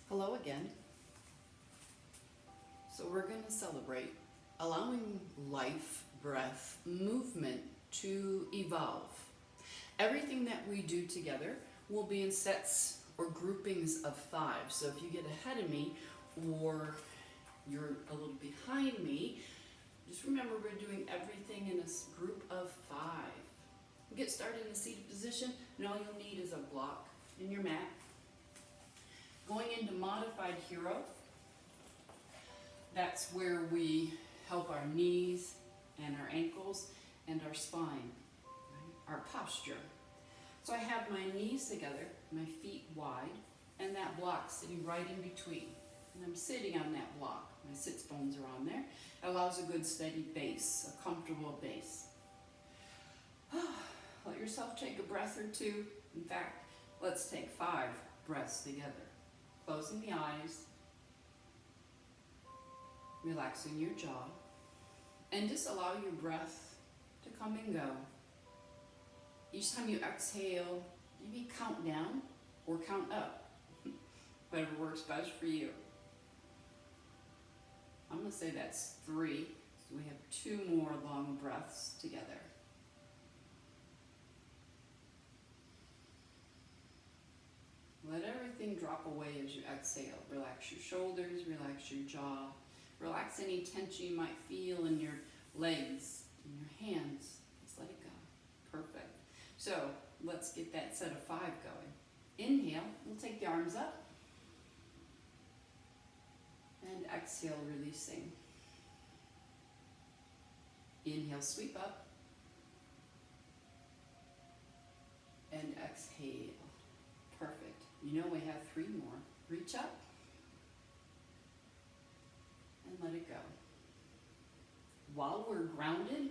Hello again. So we're going to celebrate allowing life, breath, movement to evolve. Everything that we do together will be in sets or groupings of 5. So if you get ahead of me or you're a little behind me, just remember we're doing everything in a group of 5. Get started in a seated position, and all you'll need is a block in your mat. Going into modified hero, that's where we help our knees and our ankles and our spine, right? Our posture. So I have my knees together, my feet wide, and that block sitting right in between. And I'm sitting on that block. My sits bones are on there. It allows a good steady base, a comfortable base. Let yourself take a breath or two. In fact, let's take 5 breaths together. Closing the eyes, relaxing your jaw, and just allow your breath to come and go. Each time you exhale, maybe count down or count up, whatever works best for you. I'm going to say that's 3, so we have 2 more long breaths together. Let everything drop away as you exhale. Relax your shoulders, relax your jaw, relax any tension you might feel in your legs, in your hands. Just let it go. Perfect. So let's get that set of 5 going. Inhale, we'll take the arms up. And exhale, releasing. Inhale, sweep up. And exhale. Perfect. You know we have 3 more. Reach up. And let it go. While we're grounded,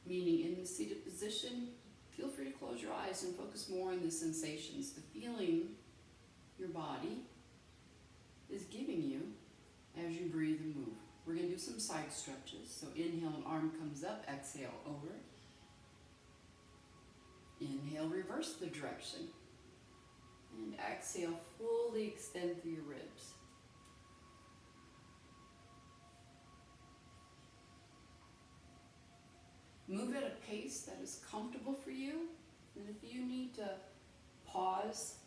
meaning in the seated position, feel free to close your eyes and focus more on the sensations, the feeling your body is giving you as you breathe and move. We're going to do some side stretches. So inhale, an arm comes up, exhale, over. Inhale, reverse the direction. And exhale, fully extend through your ribs. Move at a pace that is comfortable for you. And if you need to pause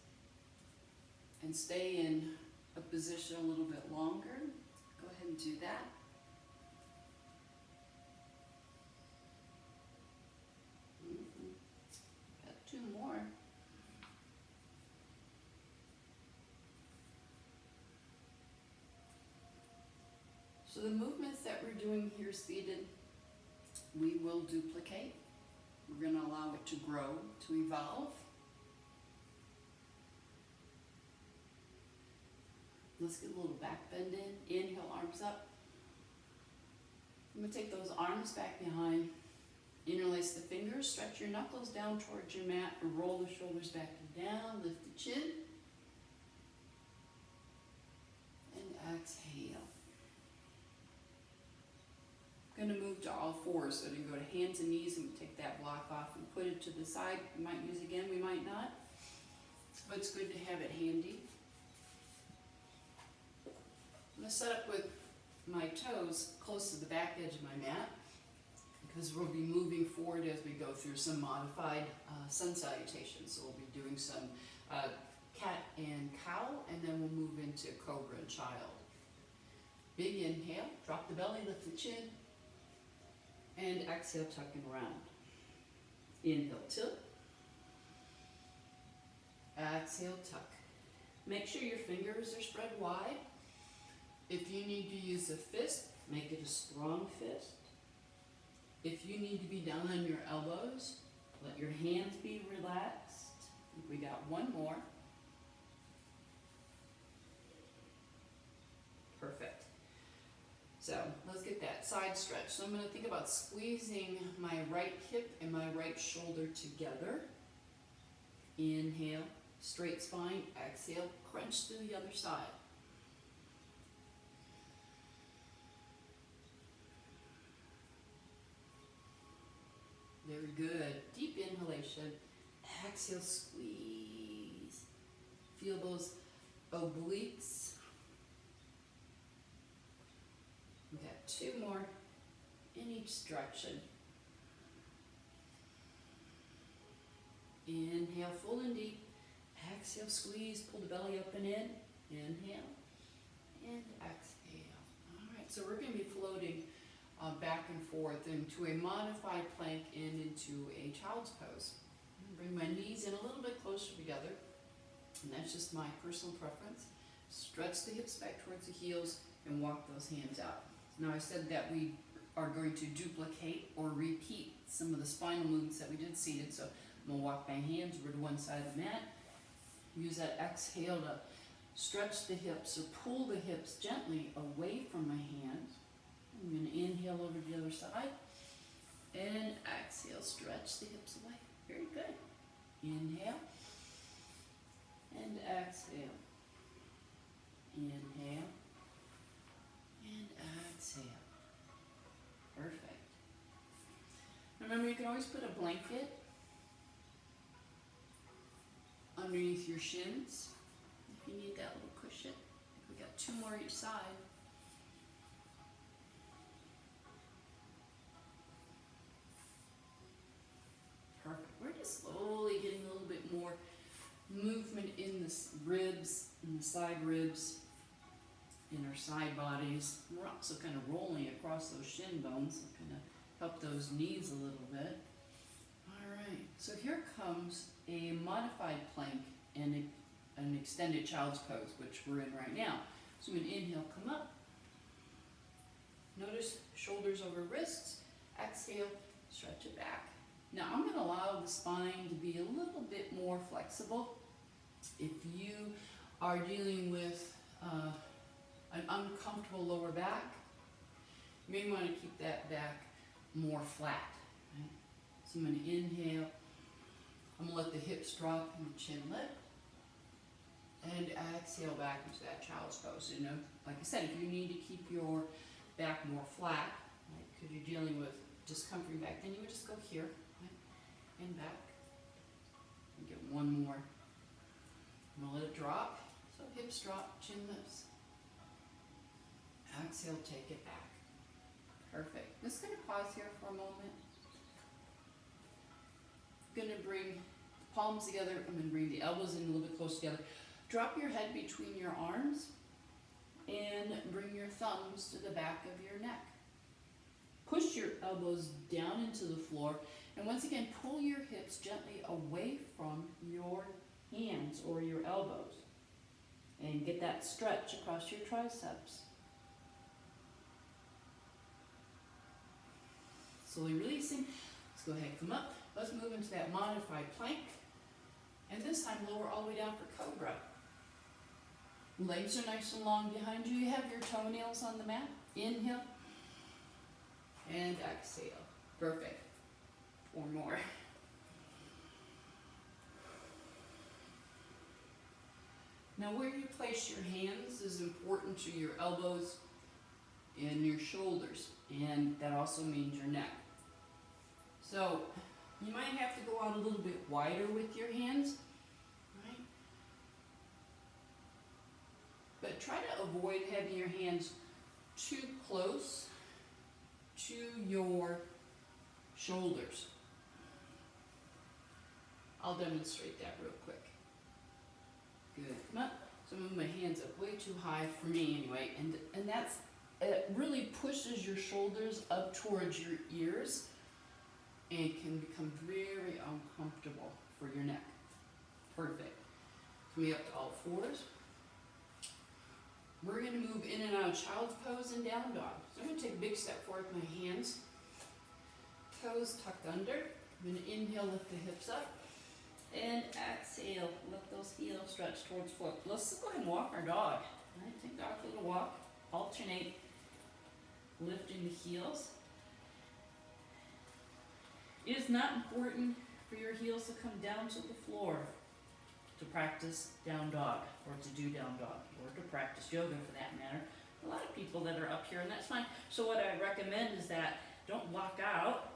and stay in a position a little bit longer, go ahead and do that. Got 2 more. So the movements that we're doing here seated, we will duplicate. We're going to allow it to grow, to evolve. Let's get a little back bend in. Inhale, arms up. I'm going to take those arms back behind. Interlace the fingers, stretch your knuckles down towards your mat, roll the shoulders back and down, lift the chin. And exhale. I'm going to move to all 4s, so you go to hands and knees and take that block off and put it to the side. We might use again, we might not, but it's good to have it handy. I'm going to set up with my toes close to the back edge of my mat because we'll be moving forward as we go through some modified sun salutations. So we'll be doing some cat and cow, and then we'll move into cobra and child. Big inhale, drop the belly, lift the chin. And exhale, tucking around. Inhale, tilt. Exhale, tuck. Make sure your fingers are spread wide. If you need to use a fist, make it a strong fist. If you need to be down on your elbows, let your hands be relaxed. We got 1 more. Perfect. So let's get that side stretch. So I'm going to think about squeezing my right hip and my right shoulder together. Inhale, straight spine. Exhale, crunch to the other side. Very good. Deep inhalation. Exhale, squeeze. Feel those obliques. We got 2 more in each direction. Inhale, full and deep. Exhale, squeeze, pull the belly up and in. Inhale and exhale. All right, so we're going to be floating back and forth into a modified plank and into a child's pose. Bring my knees in a little bit closer together, and that's just my personal preference. Stretch the hips back towards the heels and walk those hands out. Now I said that we are going to duplicate or repeat some of the spinal movements that we did seated, so I'm going to walk my hands over to one side of the mat. Use that exhale to stretch the hips or pull the hips gently away from my hands. I'm going to inhale over to the other side and exhale, stretch the hips away. Very good. Inhale and exhale. Inhale and exhale. Perfect. Remember, you can always put a blanket underneath your shins if you need that little cushion. We got 2 more each side. Perfect. We're just slowly getting a little bit more movement in the ribs, in the side ribs, in our side bodies. We're also kind of rolling across those shin bones, so kind of help those knees a little bit. All right, so here comes a modified plank and an extended child's pose, which we're in right now. So I'm going to inhale, come up. Notice shoulders over wrists. Exhale, stretch it back. Now I'm going to allow the spine to be a little bit more flexible. If you are dealing with an uncomfortable lower back, you may want to keep that back more flat. Right? So I'm going to inhale. I'm going to let the hips drop and the chin lift. And exhale back into that child's pose. You know, like I said, if you need to keep your back more flat, right, because you're dealing with discomfort back, then you would just go here, right, and back. And get 1 more. I'm going to let it drop. So hips drop, chin lifts. Exhale, take it back. Perfect. Just going to pause here for a moment. I'm going to bring the palms together. I'm going to bring the elbows in a little bit close together. Drop your head between your arms and bring your thumbs to the back of your neck. Push your elbows down into the floor, and once again, pull your hips gently away from your hands or your elbows. And get that stretch across your triceps. Slowly releasing. Let's go ahead and come up. Let's move into that modified plank. And this time lower all the way down for cobra. Legs are nice and long behind you. You have your toenails on the mat. Inhale. And exhale. Perfect. 4 more. Now where you place your hands is important to your elbows and your shoulders. And that also means your neck. So you might have to go out a little bit wider with your hands. But try to avoid having your hands too close to your shoulders. I'll demonstrate that real quick. Good. Come up. So move my hands up way too high for me anyway. And that's, it really pushes your shoulders up towards your ears and can become very uncomfortable for your neck. Perfect. Come up to all 4s. We're going to move in and out of child's pose and down dog. So I'm going to take a big step forward with my hands. Toes tucked under. I'm going to inhale, lift the hips up. And exhale, let those heels stretch towards foot. Let's go ahead and walk our dog. All right, take dog for a little walk. Alternate lifting the heels. It is not important for your heels to come down to the floor to practice down dog, or to do down dog, or to practice yoga for that matter. A lot of people that are up here, and that's fine. So what I recommend is that don't walk out,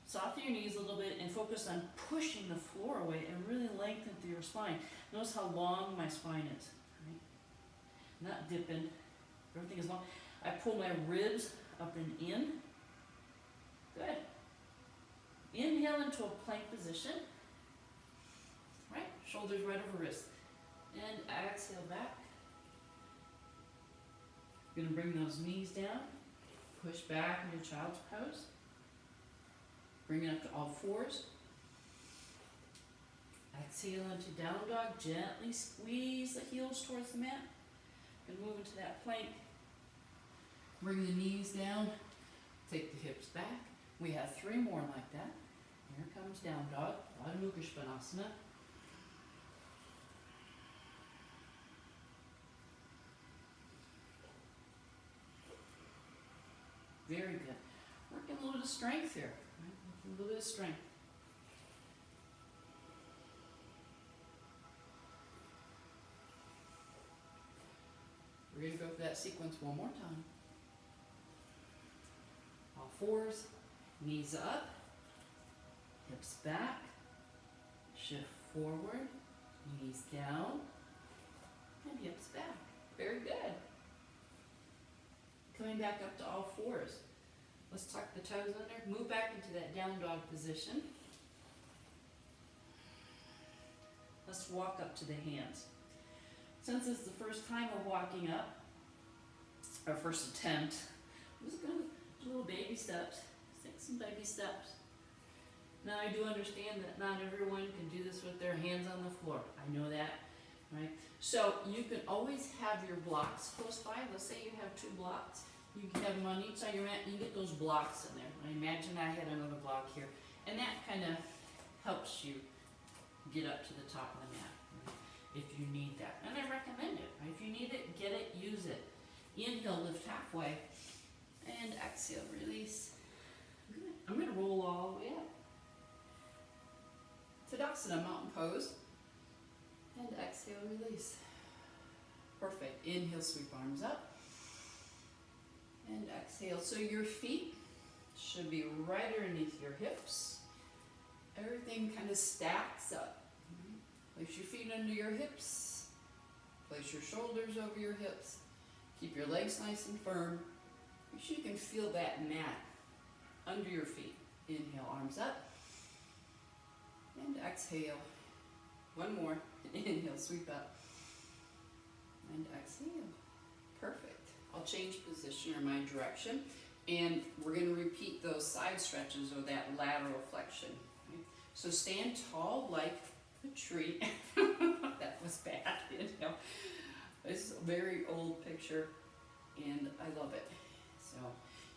soften your knees a little bit, and focus on pushing the floor away and really lengthen through your spine. Notice how long my spine is. Right? not dipping. Everything is long. I pull my ribs up and in. Good. Inhale into a plank position. Right, shoulders right over wrist. And exhale back. You're gonna bring those knees down. Push back into child's pose. Bring it up to all fours. Exhale into down dog. Gently squeeze the heels towards the mat. And move into that plank. Bring the knees down. Take the hips back. We have 3 more like that. Here comes down dog. Adho Mukha Svanasana. Very good. Working a little bit of strength here. Right? A little bit of strength. We're going to go through that sequence one more time. All fours, knees up, hips back, shift forward, knees down, and hips back. Very good. Coming back up to all fours. Let's tuck the toes under, move back into that down dog position. Let's walk up to the hands. Since it's the first time of walking up, our first attempt, I'm just going to do little baby steps. Take some baby steps. Now I do understand that not everyone can do this with their hands on the floor. I know that, right? So you can always have your blocks close by. Let's say you have 2 blocks. You can have them on each side of your mat. You can get those blocks in there. I imagine I had another block here. And that kind of helps you get up to the top of the mat, right? If you need that. And I recommend it, right? If you need it, get it, use it. Inhale, lift halfway. And exhale, release. Good. I'm going to roll all the way up. Tadasana, mountain pose. And exhale, release. Perfect. Inhale, sweep arms up. And exhale. So your feet should be right underneath your hips. Everything kind of stacks up. Place your feet under your hips. Place your shoulders over your hips. Keep your legs nice and firm. Make sure you can feel that mat under your feet. Inhale, arms up. And exhale. One more. Inhale, sweep up. And exhale. Perfect. I'll change position or my direction. And we're going to repeat those side stretches or that lateral flexion. Right? So stand tall like a tree. That was bad. Inhale. This is a very old picture, and I love it. So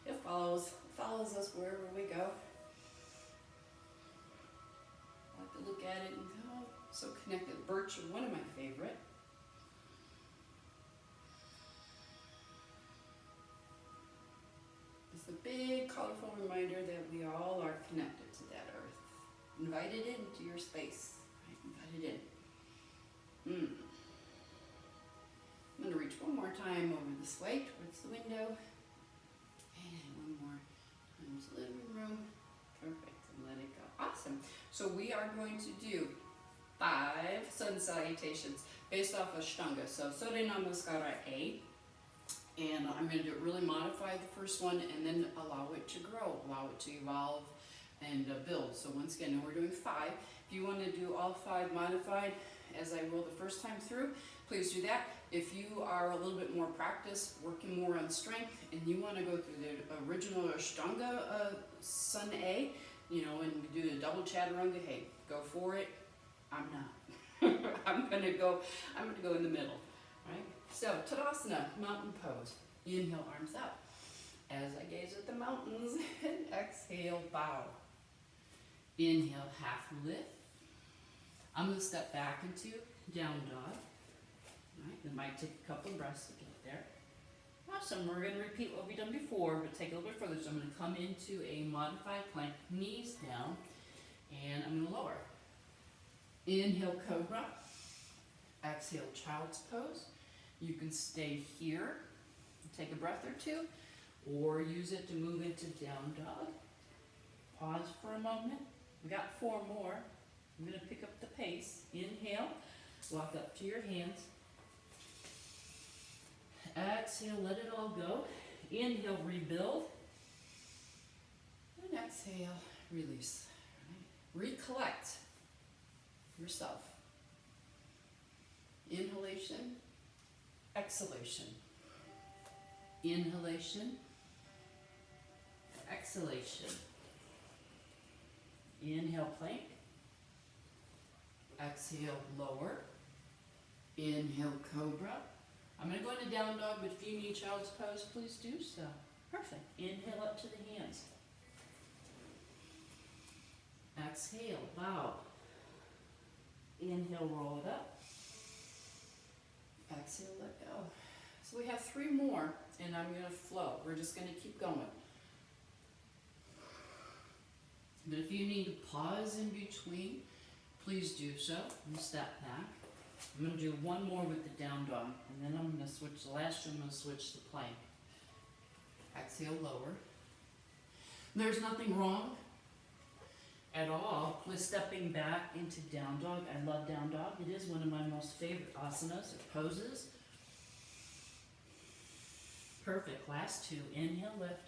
it follows us wherever we go. I like to look at it and go, oh, so connected. Birch are one of my favorite. It's a big, colorful reminder that we all are connected to that earth. Invited into your space. Right? Invited in. I'm going to reach one more time over this way towards the window. And one more towards the living room. Perfect. And let it go. Awesome. So we are going to do 5 sun salutations based off of Ashtanga. So Surya Namaskara A. And I'm going to do it really modified, the first one, and then allow it to grow, allow it to evolve and build. So once again, we're doing 5. If you want to do all 5 modified, as I will the first time through, please do that. If you are a little bit more practiced, working more on strength, and you want to go through the original Ashtanga Sun A, you know, and do the double chaturanga, hey, go for it. I'm not. I'm gonna go in the middle, right? So Tadasana, mountain pose. Inhale, arms up. As I gaze at the mountains, and exhale, bow. Inhale, half lift. I'm gonna step back into down dog. Right, it might take a couple of breaths to get there. Awesome, we're going to repeat what we've done before, but take a little bit further. So I'm going to come into a modified plank, knees down, and I'm going to lower. Inhale, cobra. Exhale, child's pose. You can stay here, take a breath or 2, or use it to move into down dog. Pause for a moment. We got 4 more. I'm going to pick up the pace. Inhale, walk up to your hands. exhale, let it all go. Inhale, rebuild. And exhale, release. Right? Recollect yourself. Inhalation, exhalation. Inhalation, exhalation. Inhale, plank. Exhale, lower. Inhale, cobra. I'm going to go into down dog, but if you need child's pose, please do so. Perfect. Inhale up to the hands. Exhale, bow. Inhale, roll it up. Exhale, let go. So we have 3 more, and I'm going to flow. We're just going to keep going. But if you need to pause in between, please do so and step back. I'm going to do one more with the down dog, and then I'm going to switch, the last two I'm going to switch to plank. Exhale, lower. There's nothing wrong at all with stepping back into down dog. I love down dog. It is one of my most favorite asanas or poses. Perfect. Last 2. Inhale, lift.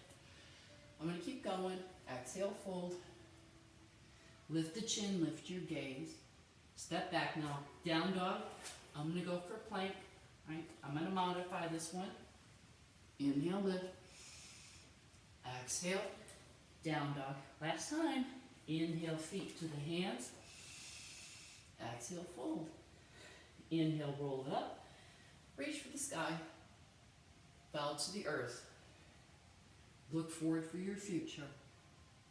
I'm going to keep going. Exhale, fold. Lift the chin, lift your gaze. Step back now. Down dog. I'm going to go for plank. Right? I'm going to modify this one. Inhale, lift. Exhale, down dog. Last time. Inhale, feet to the hands. Exhale, fold. Inhale, roll it up. Reach for the sky. Bow to the earth. Look forward for your future.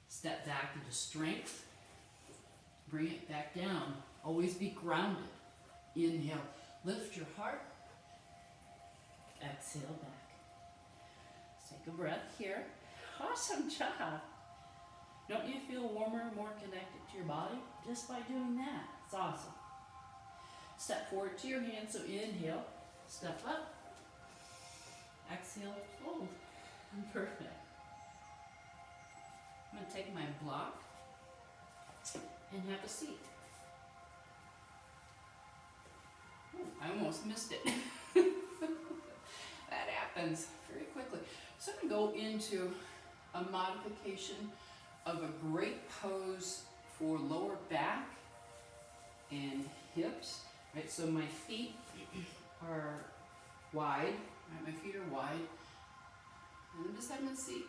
Step back into strength. Bring it back down. Always be grounded. Inhale, lift your heart. Exhale, back. Take a breath here. Awesome job. Don't you feel warmer, more connected to your body just by doing that? It's awesome. Step forward to your hands. So inhale, step up. Exhale, fold. Perfect. I'm going to take my block and have a seat. Ooh, I almost missed it. That happens very quickly. So I'm going to go into a modification of a great pose for lower back and hips. Right, so my feet are wide. Right, my feet are wide. And I'm just having a seat.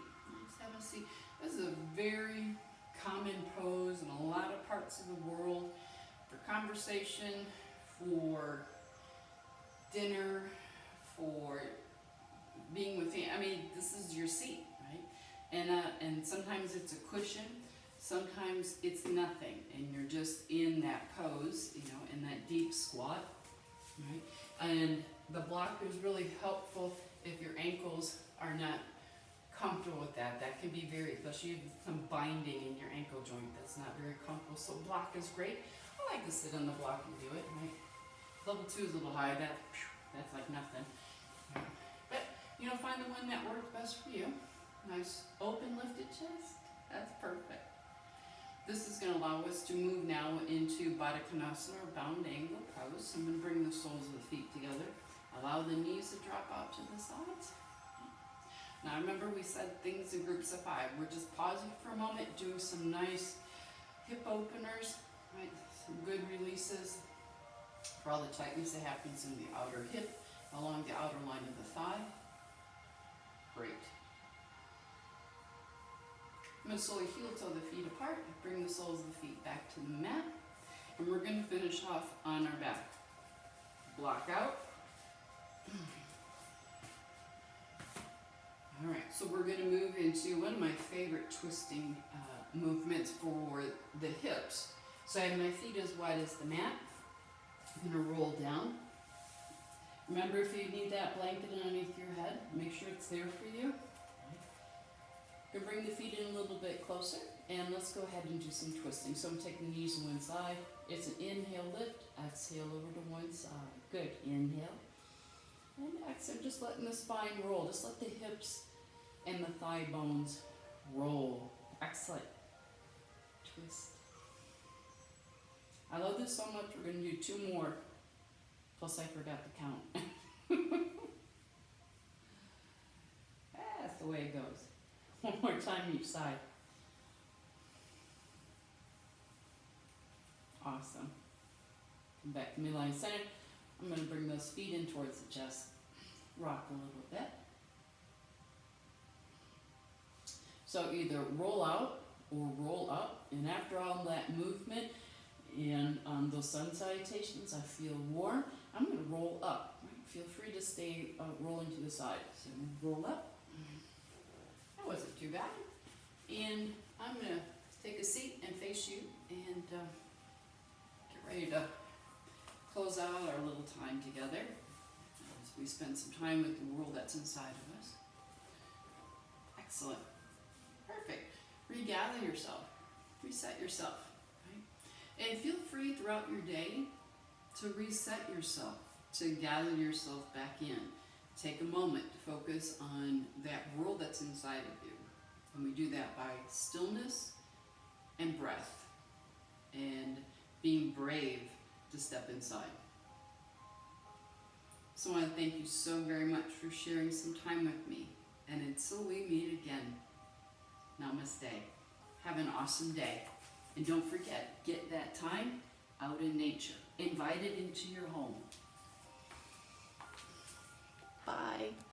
This is a very common pose in a lot of parts of the world for conversation, for dinner, for being with family. I mean, this is your seat, right? And sometimes it's a cushion, sometimes it's nothing, and you're just in that pose, you know, in that deep squat, right? And the block is really helpful if your ankles are not comfortable with that. That can be very, especially if some binding in your ankle joint, that's not very comfortable. So block is great. I like to sit on the block and do it, right? Level 2 is a little high, that's like nothing. But, you know, find the one that works best for you. Nice open lifted chest, that's perfect. This is going to allow us to move now into Baddha Konasana or bound angle pose. So I'm going to bring the soles of the feet together. Allow the knees to drop out to the sides. Now remember we said things in groups of 5. We're just pausing for a moment, doing some nice hip openers, right? Some good releases for all the tightness that happens in the outer hip, along the outer line of the thigh. Great. I'm going to slowly heel toe the feet apart, bring the soles of the feet back to the mat, and we're going to finish off on our back. Block out. Alright, so we're going to move into one of my favorite twisting movements for the hips. So I have my feet as wide as the mat. I'm going to roll down. Remember, if you need that blanket underneath your head, make sure it's there for you. You can bring the feet in a little bit closer, and let's go ahead and do some twisting. So I'm taking the knees to one side. It's an inhale, lift, exhale over to one side. Good. Inhale. And exhale, just letting the spine roll. Just let the hips and the thigh bones roll. Excellent. Twist. I love this so much, we're going to do 2 more. Plus I forgot to count. goes. One more time each side. Awesome. Come back to midline center. I'm going to bring those feet in towards the chest. Rock a little bit. So either roll out or roll up, and after all that movement and those sun salutations, I feel warm. I'm going to roll up. Right? Feel free to stay rolling to the side. So roll up. That wasn't too bad. And I'm going to take a seat and face you and get ready to close out our little time together as we spend some time with the world that's inside of us. Excellent. Perfect. Regather yourself. Reset yourself. Right? And feel free throughout your day to reset yourself, to gather yourself back in. Take a moment to focus on that world that's inside of you. And we do that by stillness and breath and being brave to step inside. So I want to thank you so very much for sharing some time with me. And until we meet again, namaste. Have an awesome day. And don't forget, get that time out in nature. Invite it into your home. Bye.